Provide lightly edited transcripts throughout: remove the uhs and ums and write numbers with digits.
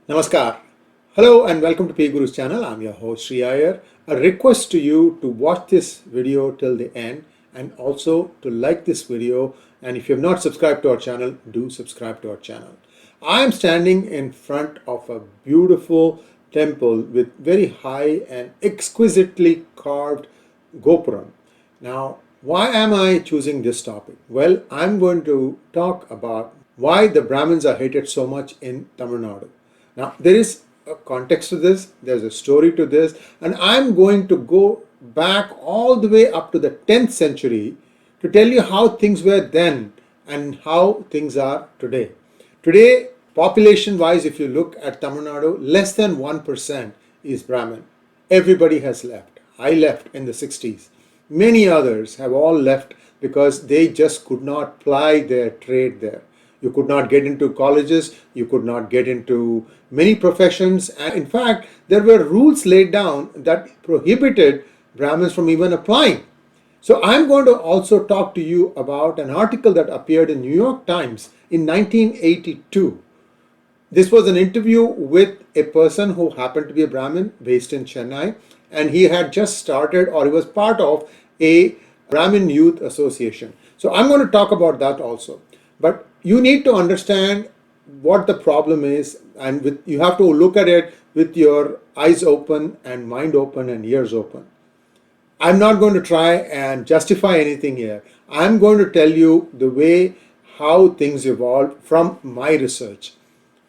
Namaskar. Hello and welcome to PGurus channel. I'm your host 𝙒𝙧𝙤𝙪. A request to you to watch this video till the end and also to like this video, and if you have not subscribed to our channel, do subscribe to our channel. I am standing in front of a beautiful temple with very high and exquisitely carved gopuram. Now, why am I choosing this topic? Well, I'm going to talk about why the Brahmins are hated so much in Tamil Nadu. Now, there is a context to this, there's a story to this, and I'm going to go back all the way up to the 10th century to tell you how things were then and how things are today. Today, population-wise, if you look at Tamil Nadu, less than 1% is Brahmin. Everybody has left. I left in the 60s. Many others have all left because they just could not ply their trade there. You could not get into colleges, you could not get into many professions, and in fact, there were rules laid down that prohibited Brahmins from even applying. So I'm going to also talk to you about an article that appeared in New York Times in 1982. This was an interview with a person who happened to be a Brahmin based in Chennai, and he had just started, or he was part of, a Brahmin Youth Association. So I'm going to talk about that also. But you need to understand what the problem is, and you have to look at it with your eyes open and mind open and ears open. I'm not going to try and justify anything here. I'm going to tell you the way how things evolved from my research.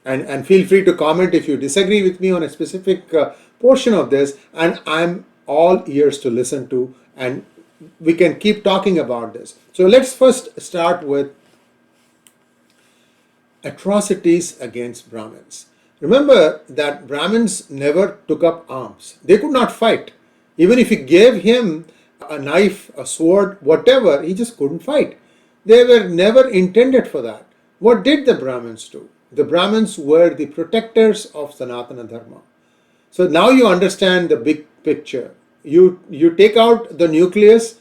And feel free to comment if you disagree with me on a specific portion of this, and I'm all ears to listen to, and we can keep talking about this. So let's first start with atrocities against Brahmins. Remember that Brahmins never took up arms. They could not fight. Even if you gave him a knife, a sword, whatever, he just couldn't fight. They were never intended for that. What did the Brahmins do? The Brahmins were the protectors of Sanatana Dharma. So now you understand the big picture. You take out the nucleus,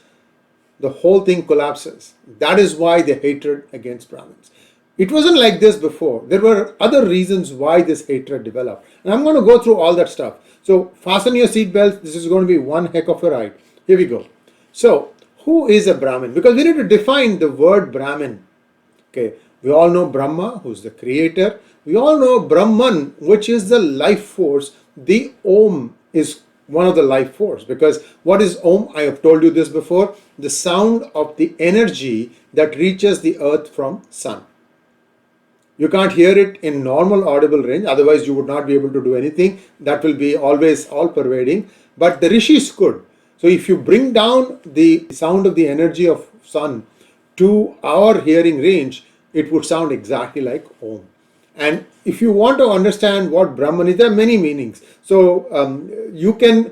the whole thing collapses. That is why the hatred against Brahmins. It wasn't like this before. There were other reasons why this hatred developed. And I'm going to go through all that stuff. So fasten your seatbelts. This is going to be one heck of a ride. Here we go. So who is a Brahmin? Because we need to define the word Brahmin. Okay. We all know Brahma, who's the creator. We all know Brahman, which is the life force. The Om is one of the life force. Because what is Om? I have told you this before. The sound of the energy that reaches the earth from sun. You can't hear it in normal audible range, otherwise you would not be able to do anything. That will be always all pervading. But the rishis could. So if you bring down the sound of the energy of sun to our hearing range, it would sound exactly like Om. And if you want to understand what Brahman is, there are many meanings. So you can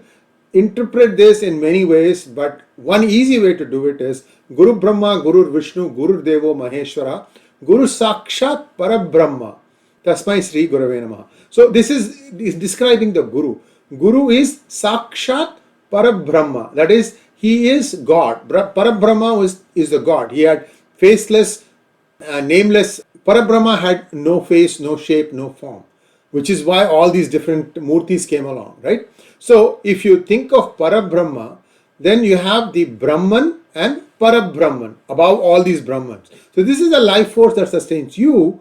interpret this in many ways, but one easy way to do it is Guru Brahma, Guru Vishnu, Guru Devo Maheshwara, Guru Sakshat Parabrahma, Tasmai Sri Gurave Namaha. So this is describing the Guru. Guru is Sakshat Parabrahma. That is, he is God. Parabrahma is the God. He had faceless, nameless. Parabrahma had no face, no shape, no form, which is why all these different murtis came along, right? So if you think of Parabrahma, then you have the Brahman and Parabrahman above all these Brahmans. So this is a life force that sustains you,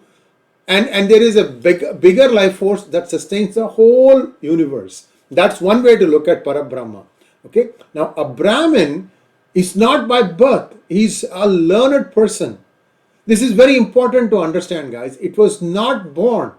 and there is a bigger life force that sustains the whole universe. That's one way to look at Parabrahma. Okay. Now a Brahmin is not by birth. He's a learned person. This is very important to understand, guys. It was not born.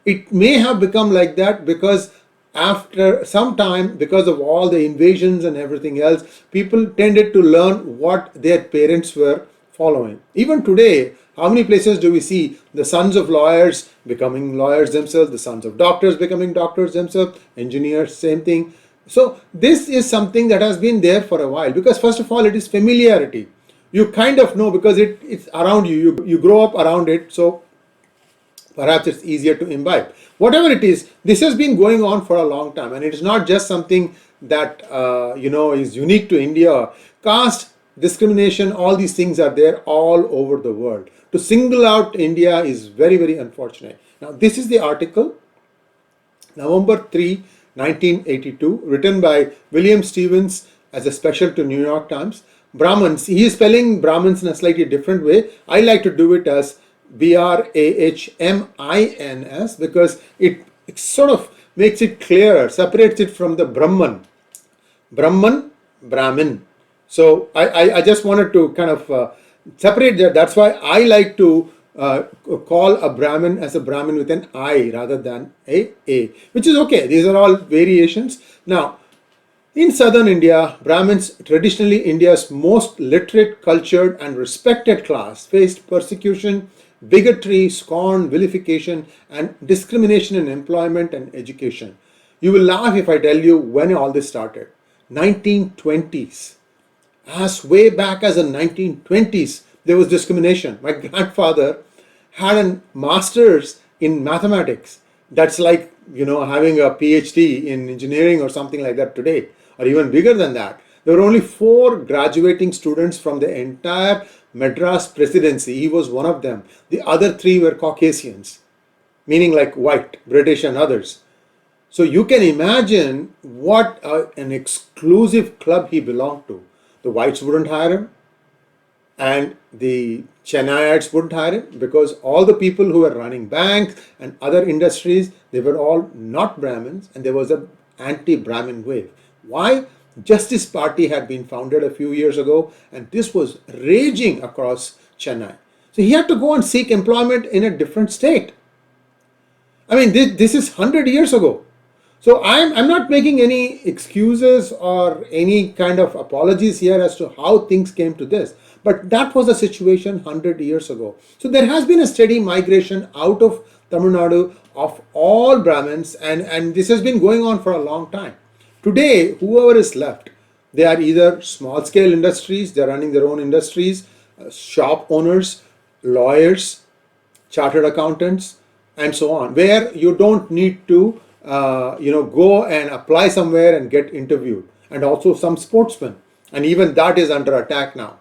It may have become like that because after some time, because of all the invasions and everything else, people tended to learn what their parents were following. Even today, how many places do we see the sons of lawyers becoming lawyers themselves, the sons of doctors becoming doctors themselves, engineers, same thing. So this is something that has been there for a while, because first of all, it is familiarity. You kind of know because it's around you. You grow up around it, so perhaps it's easier to imbibe. Whatever it is, this has been going on for a long time, and it is not just something that is unique to India. Caste discrimination, all these things are there all over the world. To single out India is very, very unfortunate. Now, this is the article November 3, 1982, written by William Stevens as a special to New York Times. Brahmins, he is spelling Brahmins in a slightly different way. I like to do it as Brahmins because it sort of makes it clearer, separates it from the Brahman. Brahman, Brahmin. So I just wanted to kind of separate that. That's why I like to call a Brahmin as a Brahmin with an I rather than a, which is okay. These are all variations. Now, in southern India, Brahmins, traditionally India's most literate, cultured and respected class, faced persecution, bigotry, scorn, vilification and discrimination in employment and education. You will laugh if I tell you when all this started. 1920s. As way back as the 1920s, there was discrimination. My grandfather had a master's in mathematics. That's like, having a PhD in engineering or something like that today, or even bigger than that. There were only 4 graduating students from the entire Madras presidency. He was one of them. The other 3 were Caucasians, meaning like white, British and others. So you can imagine what an exclusive club he belonged to. The whites wouldn't hire him and the Chennaites wouldn't hire him because all the people who were running banks and other industries, they were all not Brahmins, and there was an anti-Brahmin wave. Why? Justice Party had been founded a few years ago and this was raging across Chennai. So he had to go and seek employment in a different state. I mean, this is 100 years ago. So I'm not making any excuses or any kind of apologies here as to how things came to this. But that was the situation 100 years ago. So there has been a steady migration out of Tamil Nadu of all Brahmins, and this has been going on for a long time. Today, whoever is left, they are either small-scale industries, they're running their own industries, shop owners, lawyers, chartered accountants, and so on, where you don't need to go and apply somewhere and get interviewed, and also some sportsmen, and even that is under attack now.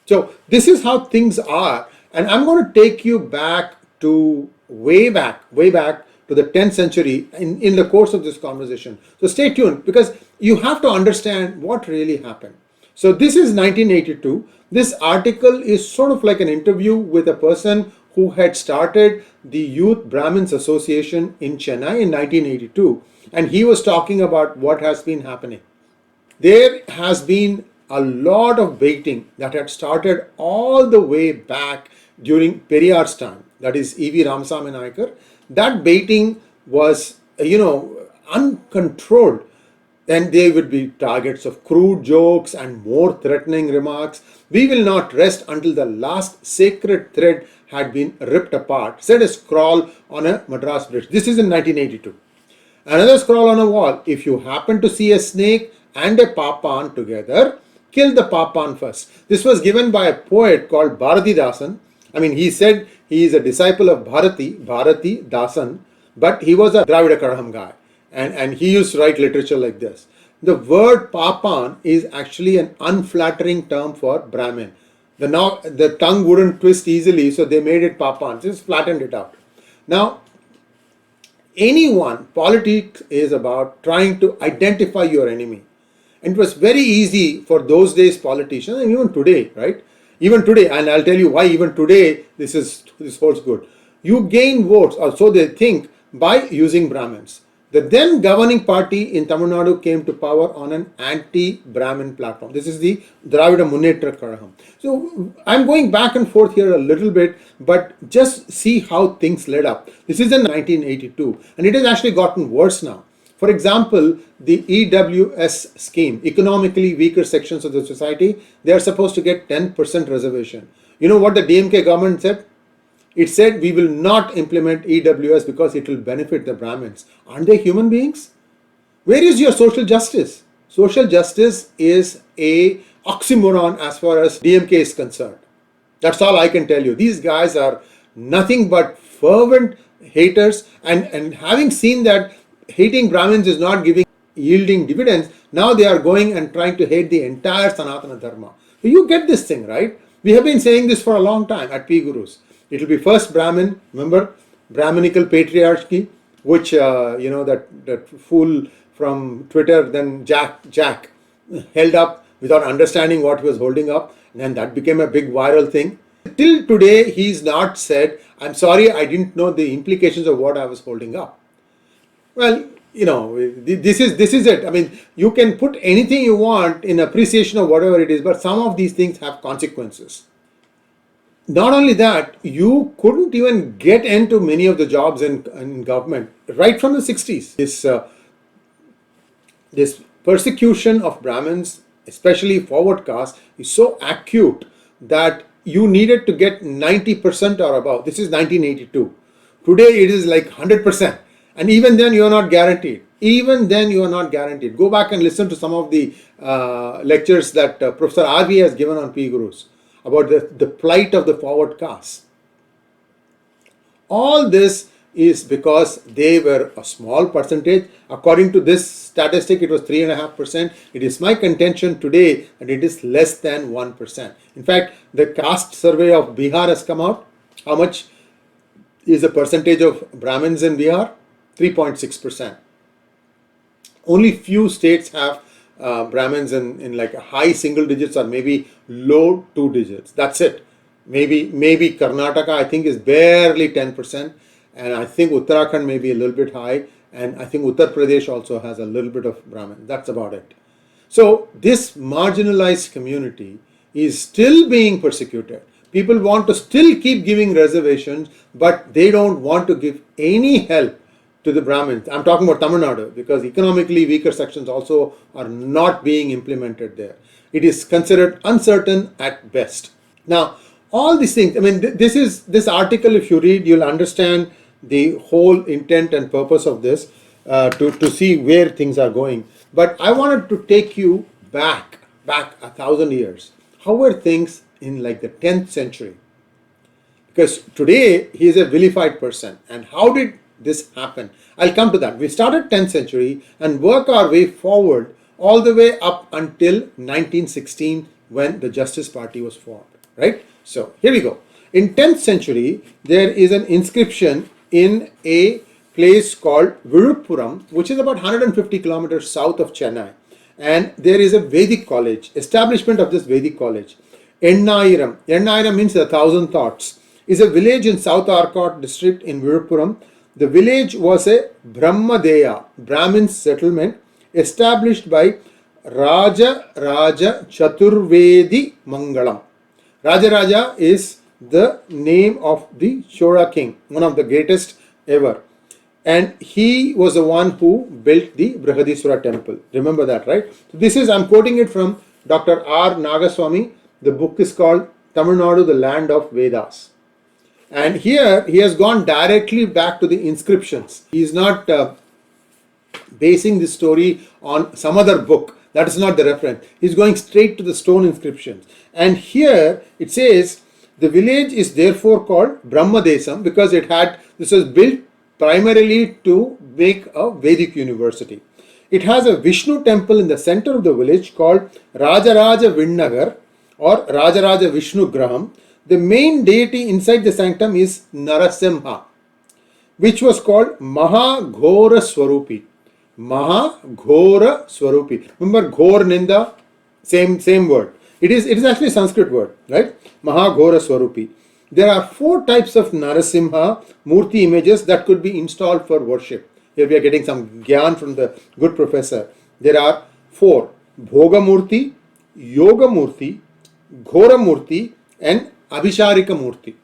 So this is how things are, and I'm going to take you back to way back to the 10th century in the course of this conversation. So stay tuned because you have to understand what really happened. So this is 1982. This article is sort of like an interview with a person who had started the Youth Brahmins Association in Chennai in 1982, and he was talking about what has been happening. There has been a lot of baiting that had started all the way back during Periyar's time, that is E.V. Ramasamy Nayakar. That baiting was, uncontrolled, and they would be targets of crude jokes and more threatening remarks. We will not rest until the last sacred thread had been ripped apart, said a scrawl on a Madras bridge. This is in 1982. Another scrawl on a wall: if you happen to see a snake and a papan together, kill the papan first. This was given by a poet called Bharatidasan. I mean, he said he is a disciple of Bharatidasan, but he was a Dravida Kazhagam guy. And he used to write literature like this. The word papan is actually an unflattering term for Brahmin. The tongue wouldn't twist easily, so they made it papan, just flattened it out. Now, politics is about trying to identify your enemy. And it was very easy for those days politicians, and even today, right? Even today, and I'll tell you why even today this holds good. You gain votes, or so they think, by using Brahmins. The then governing party in Tamil Nadu came to power on an anti-Brahmin platform. This is the Dravida Munnetra Kazhagam. So I'm going back and forth here a little bit, but just see how things led up. This is in 1982, and it has actually gotten worse now. For example, the EWS scheme, economically weaker sections of the society, they are supposed to get 10% reservation. You know what the DMK government said? It said we will not implement EWS because it will benefit the Brahmins. Aren't they human beings? Where is your social justice? Social justice is a oxymoron as far as DMK is concerned. That's all I can tell you. These guys are nothing but fervent haters, and having seen that hating Brahmins is not yielding dividends, now they are going and trying to hate the entire Sanatana Dharma. So you get this thing, right? We have been saying this for a long time at PGurus. It will be first Brahmin, remember, Brahminical patriarchy, which that fool from Twitter, then Jack held up without understanding what he was holding up, and that became a big viral thing. Till today, he's not said, "I'm sorry, I didn't know the implications of what I was holding up." Well, this is it. I mean, you can put anything you want in appreciation of whatever it is, but some of these things have consequences. Not only that, you couldn't even get into many of the jobs in government right from the 60s. This persecution of Brahmins, especially forward caste, is so acute that you needed to get 90% or above. This is 1982. Today it is like 100%. And even then you are not guaranteed. Go back and listen to some of the lectures that Professor R.V. has given on PGurus about the plight of the forward caste. All this is because they were a small percentage. According to this statistic, it was 3.5%. It is my contention today that it is less than 1%. In fact, the caste survey of Bihar has come out. How much is the percentage of Brahmins in Bihar? 3.6%. Only few states have Brahmins in like high single digits or maybe low 2 digits. That's it. Maybe Karnataka, I think, is barely 10%, and I think Uttarakhand may be a little bit high, and I think Uttar Pradesh also has a little bit of Brahmin. That's about it. So this marginalized community is still being persecuted. People want to still keep giving reservations, but they don't want to give any help to the Brahmins. I'm talking about Tamil Nadu, because economically weaker sections also are not being implemented there. It is considered uncertain at best. Now, all these things, I mean, this article, if you read, you'll understand the whole intent and purpose of this to see where things are going. But I wanted to take you back 1,000 years. How were things in like the 10th century? Because today he is a vilified person. And how did this happen? I'll come to that. We started 10th century and work our way forward all the way up until 1916, when the Justice Party was formed, right? So here we go. In 10th century, there is an inscription in a place called Viluppuram, which is about 150 kilometers south of Chennai. And there is a Vedic college, establishment of this Vedic college. Ennairam means 1,000 thoughts, is a village in South Arcot district in Viluppuram. The village was a Brahmadeya, Brahmin settlement, established by Raja Chaturvedi Mangalam. Raja is the name of the Chola king, one of the greatest ever. And he was the one who built the Brihadeeshwara temple. Remember that, right? So this is, I'm quoting it from Dr. R. Nagaswamy. The book is called Tamil Nadu, the Land of Vedas. And here he has gone directly back to the inscriptions. He is not basing this story on some other book. That is not the reference. He is going straight to the stone inscriptions. And here it says, the village is therefore called Brahmadesam because this was built primarily to make a Vedic university. It has a Vishnu temple in the center of the village called Rajaraja Vinnagar or Rajaraja Vishnu Graham. The main deity inside the sanctum is Narasimha, which was called Mahaghora Swarupi. Mahaghora Swarupi. Remember Ghor Ninda? Same word. It is actually a Sanskrit word, right? Mahaghora Swarupi. There are 4 types of Narasimha Murti images that could be installed for worship. Here we are getting some gyan from the good professor. There are 4: Bhoga Murti, Yoga Murti, Ghora Murti, and Abhisharika Murti.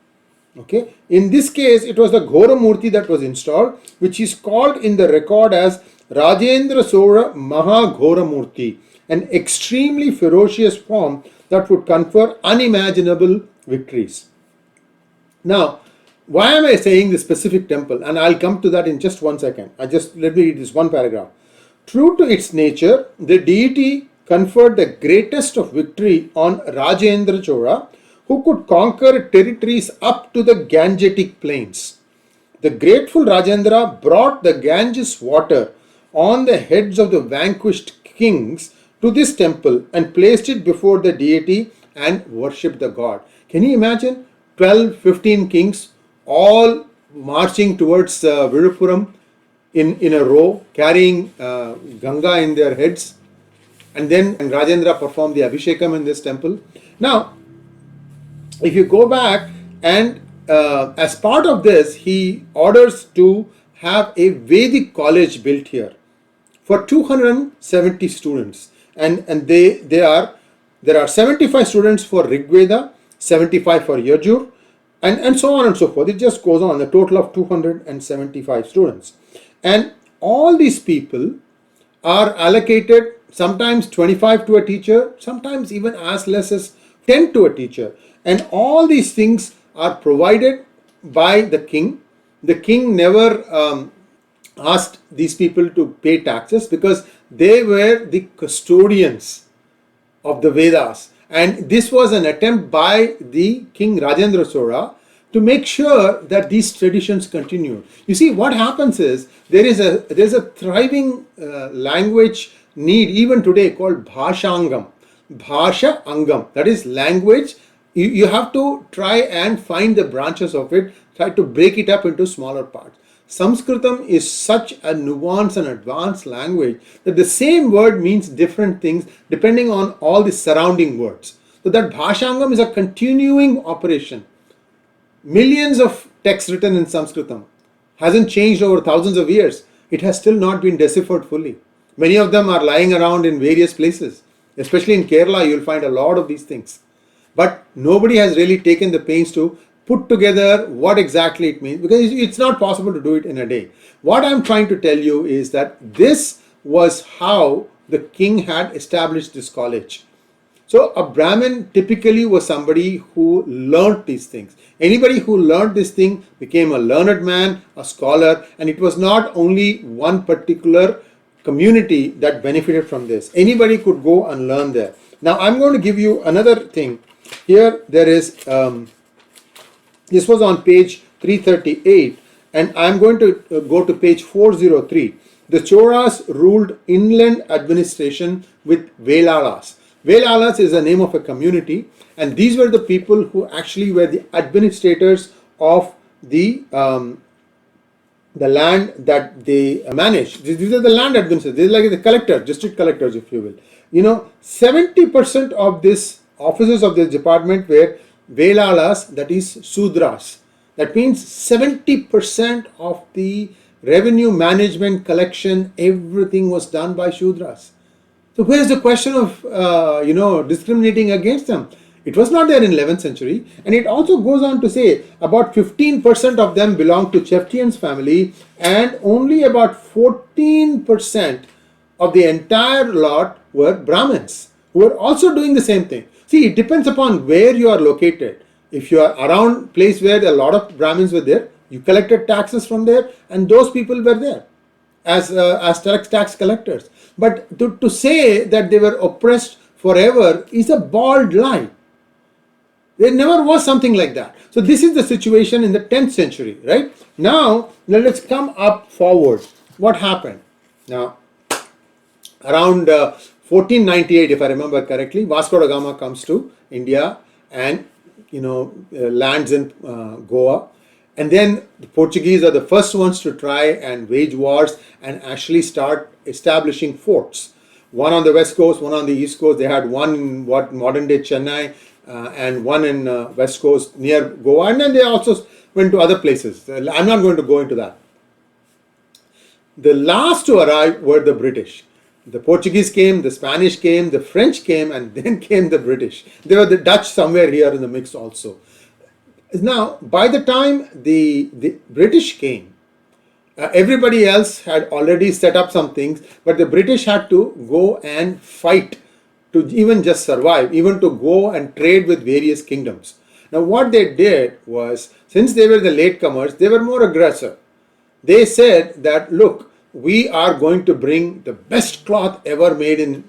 Okay. In this case, it was the Ghora Murti that was installed, which is called in the record as Rajendra Sora Mahaghora Murti, an extremely ferocious form that would confer unimaginable victories. Now, why am I saying this specific temple? And I'll come to that in just 1 second. Let me read this one paragraph. True to its nature, the deity conferred the greatest of victory on Rajendra Chola, who could conquer territories up to the Gangetic plains. The grateful Rajendra brought the Ganges water on the heads of the vanquished kings to this temple and placed it before the deity and worshipped the god. Can you imagine 12, 15 kings all marching towards Viluppuram, in a row, carrying Ganga in their heads. And then Rajendra performed the Abhishekam in this temple. Now, if you go back and as part of this, he orders to have a Vedic college built here for 270 students. And there are 75 students for Rig Veda, 75 for Yajur, and so on and so forth. It just goes on, a total of 275 students. And all these people are allocated sometimes 25 to a teacher, sometimes even as less as 10 to a teacher. And all these things are provided by the king. The king never asked these people to pay taxes because they were the custodians of the Vedas. And this was an attempt by the King Rajendra Chola to make sure that these traditions continue. You see, what happens is there is a thriving language need even today called Bhashangam. Bhasha Angam, that is language. You have to try and find the branches of it, try to break it up into smaller parts. Sanskritam is such a nuanced and advanced language that the same word means different things depending on all the surrounding words. So that Bhashangam is a continuing operation. Millions of texts written in Sanskritam hasn't changed over thousands of years. It has still not been deciphered fully. Many of them are lying around in various places. Especially in Kerala, you'll find a lot of these things. But nobody has really taken the pains to put together what exactly it means, because it's not possible to do it in a day. What I'm trying to tell you is that this was how the king had established this college. So a Brahmin typically was somebody who learned these things. Anybody who learned this thing became a learned man, a scholar, and it was not only one particular community that benefited from this. Anybody could go and learn there. Now I'm going to give you another thing. Here there is, this was on page 338, and I'm going to go to page 403. The Cholas ruled inland administration with Velars. Velars is the name of a community, and these were the people who actually were the administrators of the land that they managed. These are the land administrators. These are like the collectors, district collectors, if you will. You know, 70% of this officers of this department were Velars, that is Shudras. That means 70% of the revenue management, collection, everything was done by Shudras. So where's the question of discriminating against them? It was not there in 11th century, and it also goes on to say about 15% of them belonged to chieftain's family, and only about 14% of the entire lot were Brahmins, who were also doing the same thing. See, it depends upon where you are located. If you are around place where a lot of Brahmins were there, you collected taxes from there, and those people were there as tax collectors. But to say that they were oppressed forever is a bald lie. There never was something like that. So this is the situation in the 10th century, right? Now, let's come up forward. What happened? Now, around 1498, if I remember correctly, Vasco da Gama comes to India and, lands in Goa. And then the Portuguese are the first ones to try and wage wars and actually start establishing forts. One on the west coast, one on the east coast. They had one in modern day Chennai, and one in west coast near Goa, and then they also went to other places. I'm not going to go into that. The last to arrive were the British. The Portuguese came, the Spanish came, the French came, and then came the British. There were the Dutch somewhere here in the mix also. Now, by the time the British came, everybody else had already set up some things, but the British had to go and fight to even just survive, even to go and trade with various kingdoms. Now what they did was, since they were the latecomers, they were more aggressive. They said that, look, we are going to bring the best cloth ever made in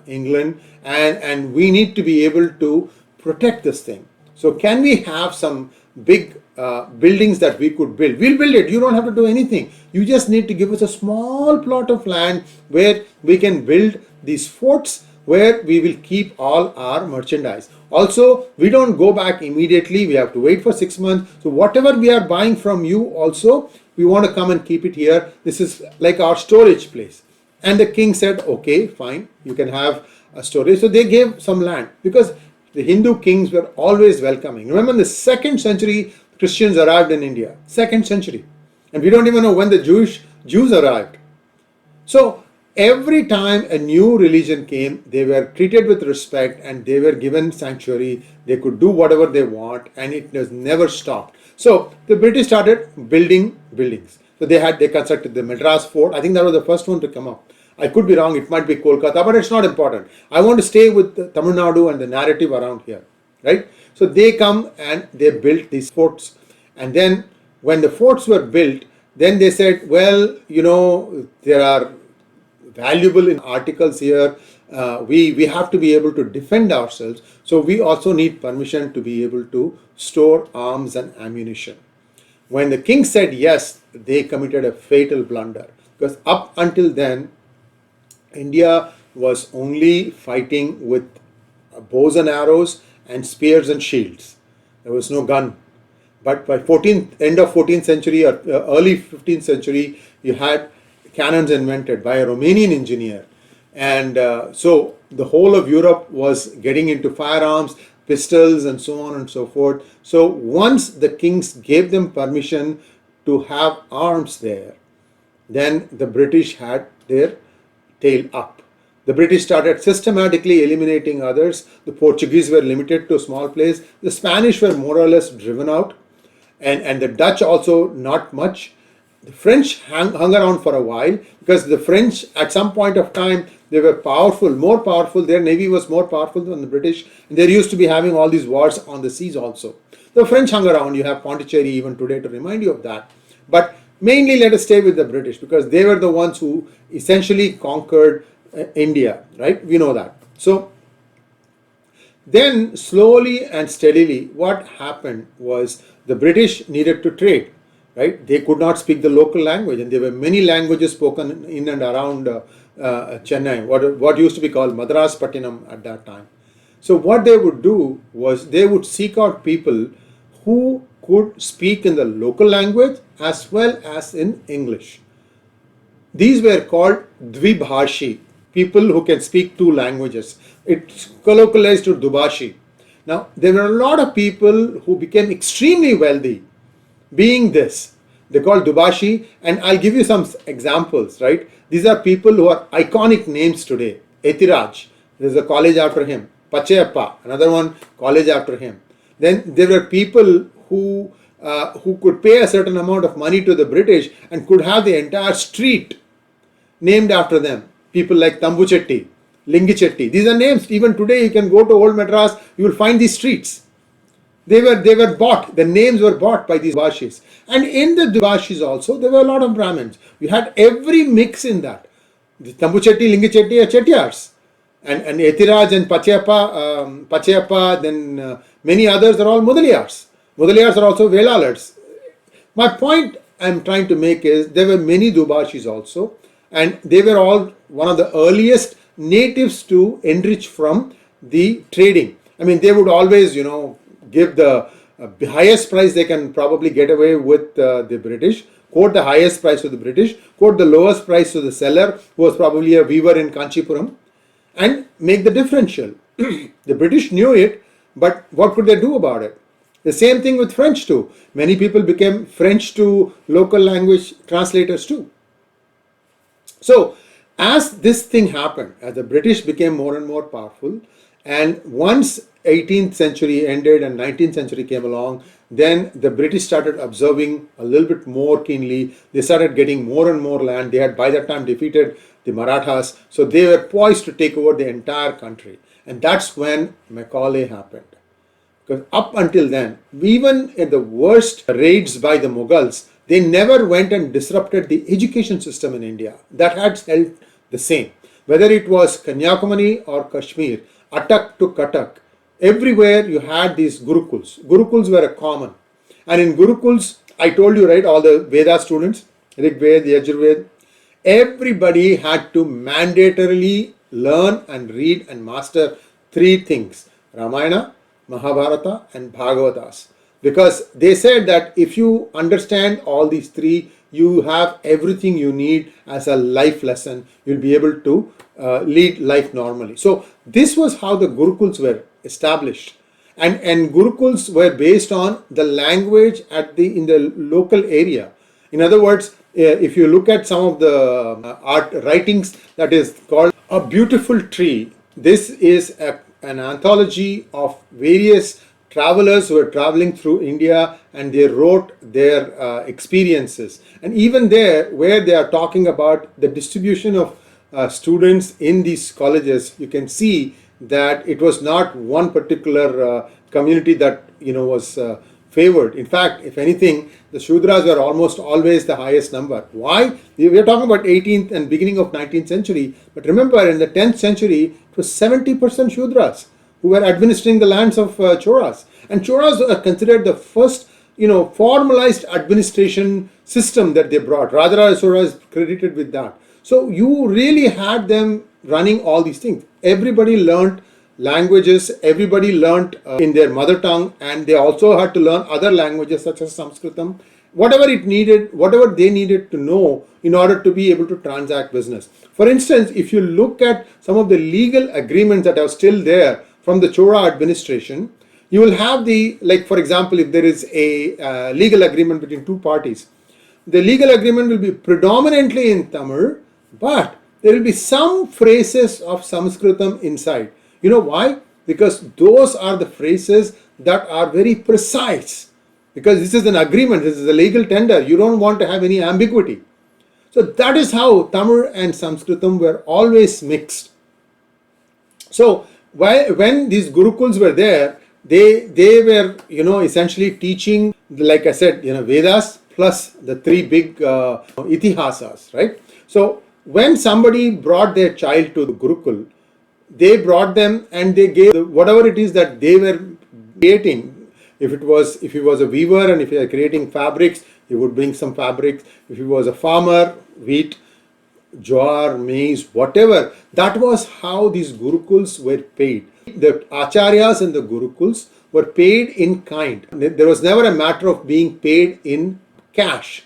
England, and we need to be able to protect this thing. So can we have some big buildings that we could build? We'll build it. You don't have to do anything. You just need to give us a small plot of land where we can build these forts, where we will keep all our merchandise. Also, we don't go back immediately. We have to wait for 6 months. So whatever we are buying from you also, we want to come and keep it here. This is like our storage place. And the king said, okay, fine, you can have a storage. So they gave some land because the Hindu kings were always welcoming. Remember, in the 2nd century, Christians arrived in India. 2nd century. And we don't even know when the Jews arrived. So every time a new religion came, they were treated with respect and they were given sanctuary. They could do whatever they want and it was never stopped. So the British started building buildings. So they constructed the Madras Fort. I think that was the first one to come up. I could be wrong, it might be Kolkata, but it's not important. I want to stay with Tamil Nadu and the narrative around here, right? So they come and they built these forts. And then when the forts were built, then they said, well, you know, there are valuable in articles here. We have to be able to defend ourselves. So we also need permission to be able to store arms and ammunition. When the king said yes, they committed a fatal blunder. Because up until then, India was only fighting with bows and arrows and spears and shields. There was no gun. But by end of 14th century or early 15th century, you had cannons invented by a Romanian engineer. And so the whole of Europe was getting into firearms, pistols and so on and so forth. So once the kings gave them permission to have arms there, then the British had their tail up. The British started systematically eliminating others. The Portuguese were limited to a small place. The Spanish were more or less driven out. And the Dutch also not much. The French hung around for a while because the French at some point of time, they were powerful, more powerful. Their navy was more powerful than the British. And they used to be having all these wars on the seas also. The French hung around. You have Pondicherry even today to remind you of that. But mainly let us stay with the British because they were the ones who essentially conquered India, right? We know that. So then slowly and steadily what happened was the British needed to trade, right? They could not speak the local language and there were many languages spoken in and around Chennai, what used to be called Madras Pattinam at that time. So what they would do was they would seek out people who could speak in the local language as well as in English. These were called Dvibhashi, people who can speak 2 languages. It's colloquialized to Dubhashi. Now, there were a lot of people who became extremely wealthy being this. They're called Dubhashi, and I'll give you some examples, right? These are people who are iconic names today. Etiraj, there's a college after him. Pachayappa, another one, college after him. Then there were people who could pay a certain amount of money to the British and could have the entire street named after them. People like Tambuchetti, Lingichetti. These are names. Even today you can go to Old Madras, you will find these streets. They were bought. The names were bought by these Dvibhashis. And in the Dvibhashis also, there were a lot of Brahmins. You had every mix in that. The Tambuchetti, Lingichetti are Chettiars. And Etiraj and Pachayappa, then many others are all Mudaliyars. Mudaliyars are also Velars. My point I'm trying to make is there were many Dubashis also, and they were all one of the earliest natives to enrich from the trading. I mean, they would always, give the highest price they can probably get away with the British, quote the highest price to the British, quote the lowest price to the seller, who was probably a weaver in Kanchipuram, and make the differential. The British knew it, but what could they do about it? The same thing with French too. Many people became French to local language translators too. So as this thing happened, as the British became more and more powerful, and once 18th century ended and 19th century came along, then the British started observing a little bit more keenly. They started getting more and more land. They had by that time defeated the Marathas. So they were poised to take over the entire country. And that's when Macaulay happened. Because up until then, even in the worst raids by the Mughals, they never went and disrupted the education system in India. That had held the same. Whether it was Kanyakumari or Kashmir, Attak to Katak, everywhere you had these Gurukuls. Gurukuls were a common. And in Gurukuls, I told you, right, all the Veda students, Rig Ved, Yajurved, everybody had to mandatorily learn and read and master 3 things: Ramayana, Mahabharata and Bhagavatas. Because they said that if you understand all these 3, you have everything you need as a life lesson. You'll be able to lead life normally. So this was how the Gurukuls were established. And Gurukuls were based on the language in the local area. In other words, if you look at some of the art writings that is called A Beautiful Tree, this is an anthology of various travelers who were traveling through India, and they wrote their experiences. And even there, where they are talking about the distribution of students in these colleges, you can see that it was not one particular community that was favored. In fact, if anything, the Shudras were almost always the highest number. Why? We are talking about 18th and beginning of 19th century. But remember, in the 10th century, it was 70% Shudras who were administering the lands of Cholas. And Cholas are considered the first, formalized administration system that they brought. Rajarasura is credited with that. So you really had them running all these things. Everybody learned languages, everybody learned in their mother tongue, and they also had to learn other languages such as Sanskritam, whatever they needed to know in order to be able to transact business. For instance, if you look at some of the legal agreements that are still there from the Chola administration, you will have for example, if there is a legal agreement between two parties, the legal agreement will be predominantly in Tamil, but there will be some phrases of Sanskritam inside. You know why? Because those are the phrases that are very precise. Because this is an agreement, this is a legal tender. You don't want to have any ambiguity. So that is how Tamil and Sanskritam were always mixed. So when these Gurukuls were there, they were essentially teaching, like I said, Vedas plus the three big itihasas, right? So when somebody brought their child to the Gurukul, they brought them and they gave whatever it is that they were creating. If he was a weaver and if he was creating fabrics, he would bring some fabrics. If he was a farmer, wheat, jowar, maize, whatever. That was how these Gurukuls were paid. The acharyas and the Gurukuls were paid in kind. There was never a matter of being paid in cash.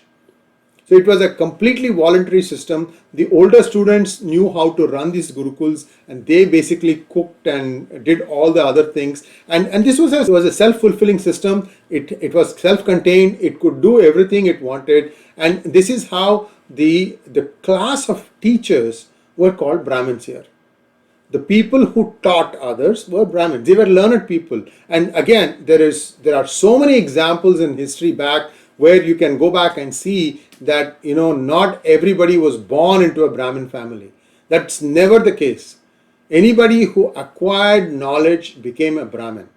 So it was a completely voluntary system. The older students knew how to run these Gurukuls, and they basically cooked and did all the other things. And this was a self-fulfilling system. It was self-contained. It could do everything it wanted. And this is how the class of teachers were called Brahmins here. The people who taught others were Brahmins. They were learned people. And again, there are so many examples in history back where you can go back and see that not everybody was born into a Brahmin family. That's never the case. Anybody who acquired knowledge became a Brahmin.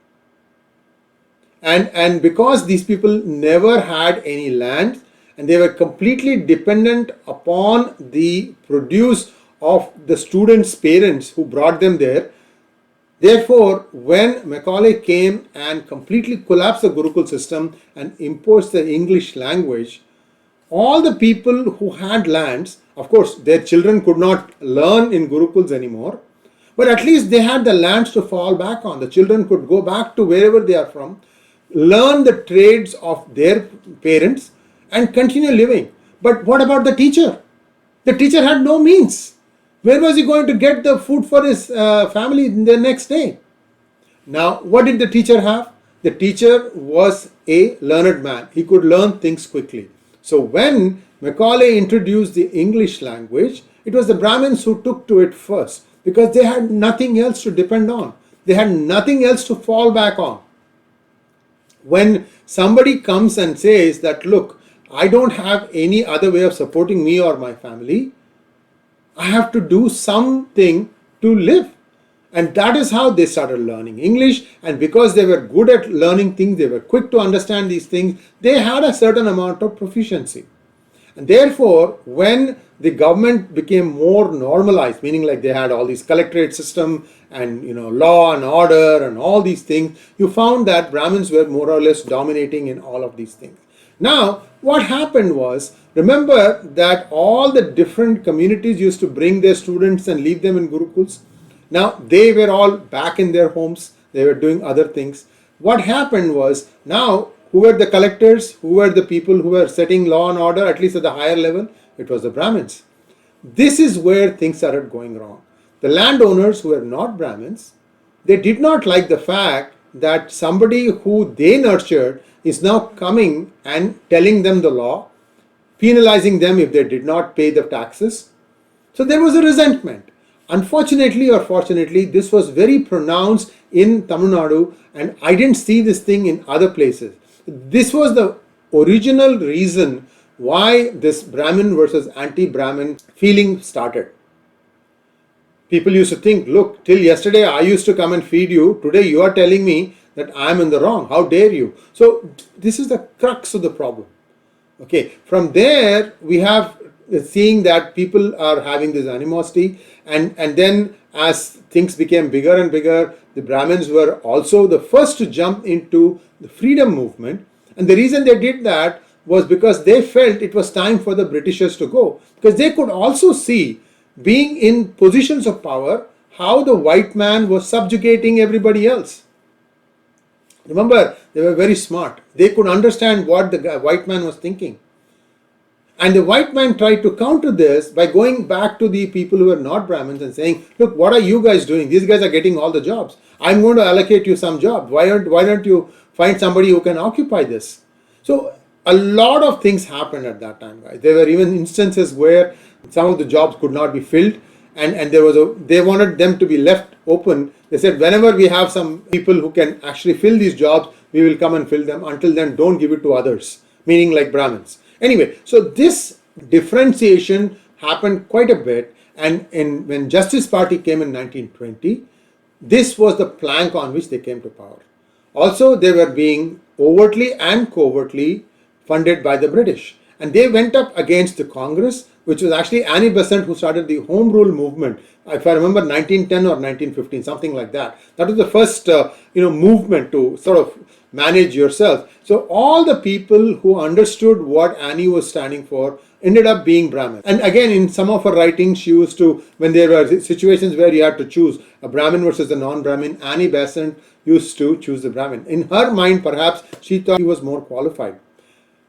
And because these people never had any land and they were completely dependent upon the produce of the students' parents who brought them there, therefore, when Macaulay came and completely collapsed the Gurukul system and imposed the English language, all the people who had lands, of course, their children could not learn in Gurukuls anymore, but at least they had the lands to fall back on. The children could go back to wherever they are from, learn the trades of their parents, and continue living. But what about the teacher? The teacher had no means. Where was he going to get the food for his family the next day? Now, what did the teacher have? The teacher was a learned man. He could learn things quickly. So when Macaulay introduced the English language, it was the Brahmins who took to it first because they had nothing else to depend on. They had nothing else to fall back on. When somebody comes and says that, look, I don't have any other way of supporting me or my family, I have to do something to live. And that is how they started learning English. And because they were good at learning things, they were quick to understand these things, they had a certain amount of proficiency. And therefore, when the government became more normalized, meaning like they had all these collectorate system and law and order and all these things, you found that Brahmins were more or less dominating in all of these things. Now, what happened was, remember that all the different communities used to bring their students and leave them in Gurukuls. Now, they were all back in their homes. They were doing other things. What happened was, now who were the collectors, who were the people who were setting law and order, at least at the higher level? It was the Brahmins. This is where things started going wrong. The landowners who were not Brahmins, they did not like the fact that somebody who they nurtured is now coming and telling them the law, penalizing them if they did not pay the taxes. So there was a resentment. Unfortunately or fortunately, this was very pronounced in Tamil Nadu, and I didn't see this thing in other places. This was the original reason why this Brahmin versus anti-Brahmin feeling started. People used to think, look, till yesterday I used to come and feed you. Today you are telling me that I am in the wrong. How dare you? So this is the crux of the problem. Okay, from there we have seeing that people are having this animosity, and then as things became bigger and bigger, the Brahmins were also the first to jump into the freedom movement, and the reason they did that was because they felt it was time for the Britishers to go, because they could also see, being in positions of power, how the white man was subjugating everybody else. Remember, they were very smart. They could understand what the white man was thinking. And the white man tried to counter this by going back to the people who were not Brahmins and saying, look, what are you guys doing? These guys are getting all the jobs. I'm going to allocate you some jobs. Why don't you find somebody who can occupy this? So a lot of things happened at that time, guys. There were even instances where some of the jobs could not be filled, and they wanted them to be left open. They said, whenever we have some people who can actually fill these jobs, we will come and fill them. Until then, don't give it to others, meaning like Brahmins. Anyway, so this differentiation happened quite a bit, and when Justice Party came in 1920, this was the plank on which they came to power. Also, they were being overtly and covertly funded by the British, and they went up against the Congress, which was actually Annie Besant who started the Home Rule movement. If I remember, 1910 or 1915, something like that. That was the first movement to sort of manage yourself. So all the people who understood what Annie was standing for ended up being Brahmin. And again, in some of her writings, she used to, when there were situations where you had to choose a Brahmin versus a non-Brahmin, Annie Besant used to choose the Brahmin. In her mind, perhaps, she thought he was more qualified.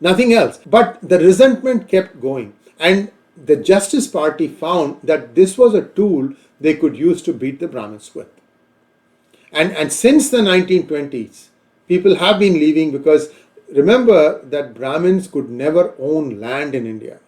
Nothing else. But the resentment kept going. And the Justice Party found that this was a tool they could use to beat the Brahmins with. And since the 1920s, people have been leaving, because remember that Brahmins could never own land in India.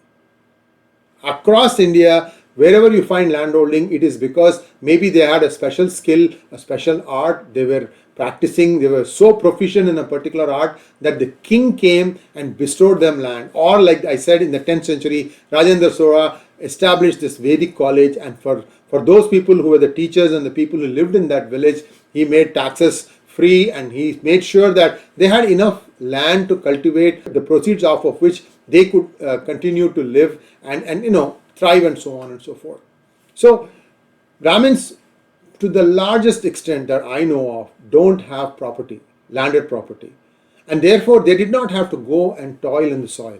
Across India, wherever you find landholding, it is because maybe they had a special skill, a special art, they were practicing, they were so proficient in a particular art that the king came and bestowed them land. Or like I said, in the 10th century, Rajendra Chola established this Vedic college, and for those people who were the teachers and the people who lived in that village, he made taxes free, and he made sure that they had enough land to cultivate, the proceeds of which they could continue to live and thrive and so on and so forth. So Brahmins, to the largest extent that I know of, don't have property, landed property, and therefore they did not have to go and toil in the soil.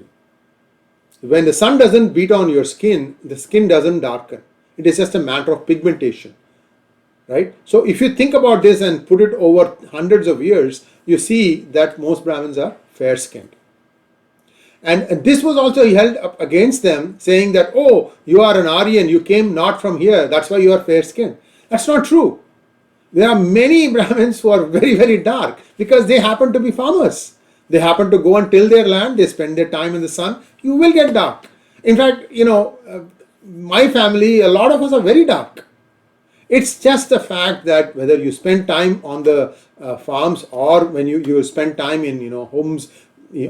When the sun doesn't beat on your skin, the skin doesn't darken. It is just a matter of pigmentation. Right? So if you think about this and put it over hundreds of years, you see that most Brahmins are fair-skinned. And this was also held up against them, saying that, oh, you are an Aryan, you came not from here, that's why you are fair-skinned. That's not true. There are many Brahmins who are very, very dark because they happen to be farmers. They happen to go and till their land, they spend their time in the sun, you will get dark. In fact, my family, a lot of us are very dark. It's just the fact that whether you spend time on the farms or when you spend time in homes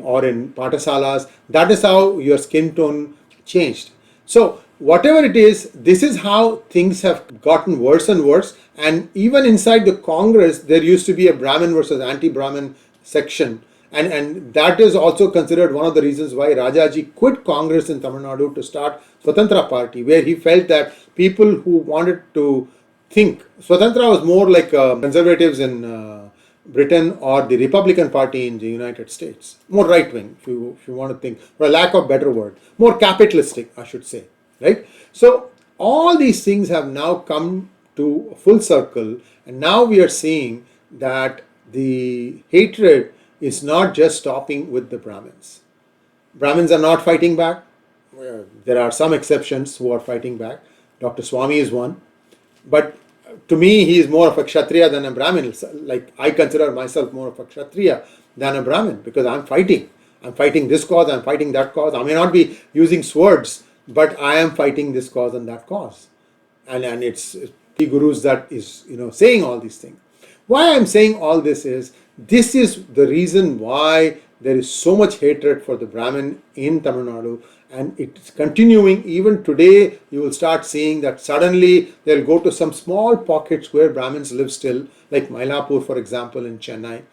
or in patasalas, that is how your skin tone changed. So whatever it is, this is how things have gotten worse and worse. And even inside the Congress, there used to be a Brahmin versus anti-Brahmin section. And that is also considered one of the reasons why Rajaji quit Congress in Tamil Nadu to start Swatantra Party, where he felt that people who wanted to think, Swatantra was more like conservatives in Britain or the Republican Party in the United States, more right-wing, if you want to think, for a lack of better word, more capitalistic, I should say, right? So all these things have now come to full circle, and now we are seeing that the hatred is not just stopping with the Brahmins. Brahmins are not fighting back. There are some exceptions who are fighting back. Dr. Swami is one. But to me, he is more of a Kshatriya than a Brahmin. Like, I consider myself more of a Kshatriya than a Brahmin, because I'm fighting. I'm fighting this cause, I'm fighting that cause. I may not be using swords, but I am fighting this cause and that cause. And it's PGurus that is, saying all these things. Why I'm saying all this is the reason why there is so much hatred for the Brahmin in Tamil Nadu, and it's continuing even today. You will start seeing that suddenly they'll go to some small pockets where Brahmins live still, like Mylapore, for example, in Chennai,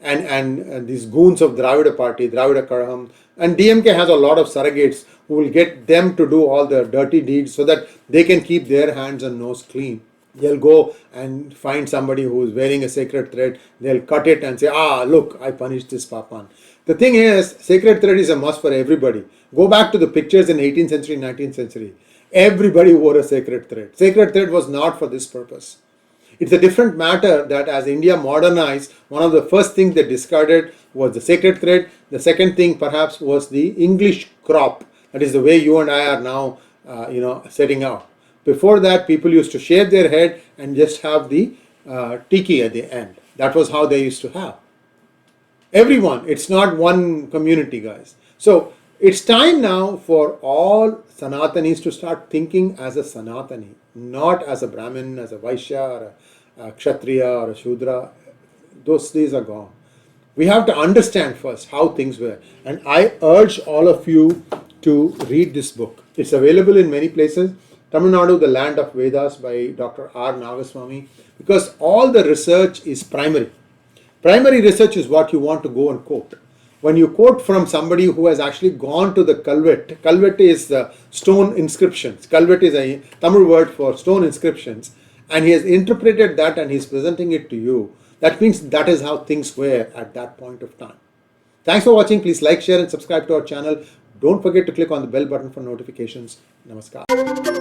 and these goons of Dravida party, Dravida Kazhagam, and DMK has a lot of surrogates who will get them to do all the dirty deeds so that they can keep their hands and nose clean. They'll go and find somebody who is wearing a sacred thread. They'll cut it and say, look, I punished this papan. The thing is, sacred thread is a must for everybody. Go back to the pictures in 18th century, 19th century. Everybody wore a sacred thread. Sacred thread was not for this purpose. It's a different matter that as India modernized, one of the first things they discarded was the sacred thread. The second thing perhaps was the English crop. That is the way you and I are now, setting out. Before that, people used to shave their head and just have the tiki at the end. That was how they used to have. Everyone, it's not one community, guys. So it's time now for all Sanatanis to start thinking as a Sanatani, not as a Brahmin, as a Vaishya, or a Kshatriya, or a Shudra. Those days are gone. We have to understand first how things were. And I urge all of you to read this book. It's available in many places. Tamil Nadu, the Land of Vedas by Dr. R. Nagaswamy, because all the research is primary. Primary research is what you want to go and quote. When you quote from somebody who has actually gone to the Kalvet is the stone inscriptions. Kalvet is a Tamil word for stone inscriptions, and he has interpreted that and he's presenting it to you. That means that is how things were at that point of time. Thanks for watching. Please like, share and subscribe to our channel. Don't forget to click on the bell button for notifications. Namaskar.